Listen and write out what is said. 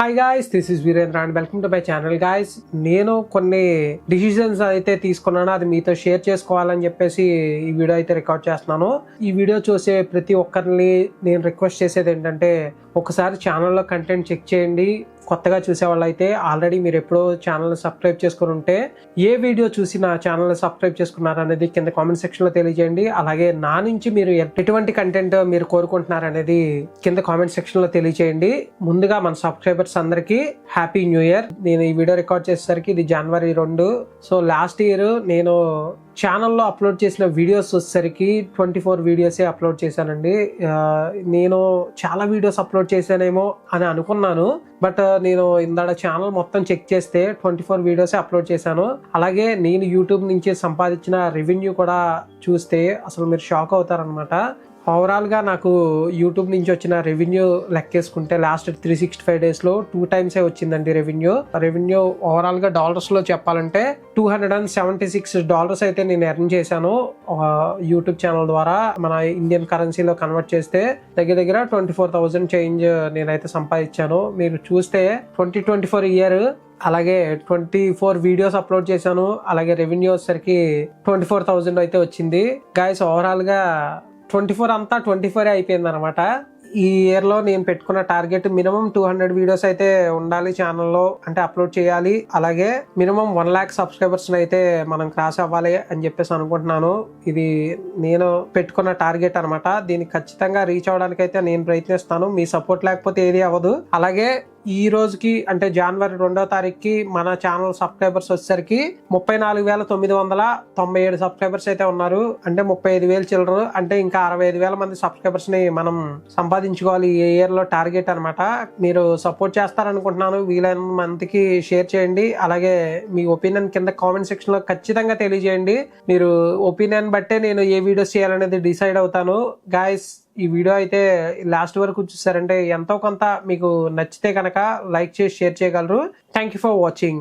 Hi guys, this is Virendra and welcome to my channel. Guys, నేను కొన్ని decisions అయితే తీసుకున్నాను, అది మీతో షేర్ చేసుకోవాలని చెప్పేసి ఈ వీడియో అయితే రికార్డ్ చేస్తున్నాను. ఈ వీడియో చూసే ప్రతి ఒక్కరిని నేను రిక్వెస్ట్ చేసేది ఏంటంటే, ఒకసారి ఛానల్లో కంటెంట్ చెక్ చేయండి. కొత్తగా చూసేవాళ్ళు అయితే ఆల్రెడీ మీరు ఎప్పుడో ఛానల్ని సబ్స్క్రైబ్ చేసుకుని ఉంటే ఏ వీడియో చూసి నా ఛానల్ని సబ్స్క్రైబ్ చేసుకున్నారు అనేది కింద కామెంట్ సెక్షన్లో తెలియజేయండి. అలాగే నా నుంచి మీరు ఎటువంటి కంటెంట్ మీరు కోరుకుంటున్నారు అనేది కింద కామెంట్ సెక్షన్లో తెలియజేయండి. ముందుగా మన సబ్స్క్రైబర్స్ అందరికీ హ్యాపీ న్యూ ఇయర్. నేను ఈ వీడియో రికార్డ్ చేసేసరికి ఇది జనవరి 2. సో లాస్ట్ ఇయర్ నేను ఛానల్లో అప్లోడ్ చేసిన వీడియోస్ వచ్చేసరికి 24 వీడియోసే అప్లోడ్ చేశానండి. నేను చాలా వీడియోస్ అప్లోడ్ చేశానేమో అని అనుకున్నాను, బట్ నేను ఇందాక ఛానల్ మొత్తం చెక్ చేస్తే 24 వీడియోసే అప్లోడ్ చేశాను. అలాగే నేను యూట్యూబ్ నుంచి సంపాదించిన రెవెన్యూ కూడా చూస్తే అసలు మీరు షాక్ అవుతారనమాట. ఓవరాల్గా నాకు యూట్యూబ్ నుంచి వచ్చిన రెవెన్యూ లెక్కేసుకుంటే లాస్ట్ 365 డేస్లో 2 టైమ్సే వచ్చిందండి రెవెన్యూ. ఓవరాల్గా డాలర్స్లో చెప్పాలంటే $276 అయితే నేను ఎర్న్ చేశాను యూట్యూబ్ ఛానల్ ద్వారా. మన ఇండియన్ కరెన్సీలో కన్వర్ట్ చేస్తే దగ్గర 24,000 చేంజ్ నేనైతే సంపాదించాను. మీరు చూస్తే 2024 ఇయర్ అలాగే 24 వీడియోస్ అప్లోడ్ చేశాను. అలాగే రెవెన్యూ వచ్చేసరికి 24,000 అయితే వచ్చింది. గైస్, ఓవరాల్గా 24 అంతా 24 అయిపోయింది అనమాట. ఈ ఇయర్లో నేను పెట్టుకున్న టార్గెట్ మినిమం 200 వీడియోస్ అయితే ఉండాలి ఛానల్లో, అంటే అప్లోడ్ చేయాలి. అలాగే మినిమం 1 lakh సబ్స్క్రైబర్స్ అయితే మనం క్రాస్ అవ్వాలి అని చెప్పేసి అనుకుంటున్నాను. ఇది నేను పెట్టుకున్న టార్గెట్ అనమాట. దీన్ని ఖచ్చితంగా రీచ్ అవ్వడానికి అయితే నేను ప్రయత్నిస్తాను. మీ సపోర్ట్ లేకపోతే ఏది అవ్వదు. అలాగే ఈ రోజుకి అంటే జనవరి 2వ తారీఖుకి మన ఛానల్ సబ్స్క్రైబర్స్ వచ్చేసరికి 34,997 సబ్స్క్రైబర్స్ అయితే ఉన్నారు. అంటే 35,000 చిల్లరు, అంటే ఇంకా 65,000 మంది సబ్స్క్రైబర్స్ ని మనం సంపాదించుకోవాలి ఈ ఇయర్ లో టార్గెట్ అనమాట. మీరు సపోర్ట్ చేస్తారనుకుంటున్నాను. వీలైన మందికి షేర్ చేయండి. అలాగే మీ ఒపీనియన్ కింద కామెంట్ సెక్షన్ లో ఖచ్చితంగా తెలియజేయండి. మీరు ఒపీనియన్ బట్టే నేను ఏ వీడియోస్ చేయాలనేది డిసైడ్ అవుతాను. గాయస్, ఈ వీడియో అయితే లాస్ట్ వరకు చూసారంటే ఎంతో కొంత మీకు నచ్చితే కనుక లైక్ చేసి షేర్ చేయగలరు. Thank you for watching.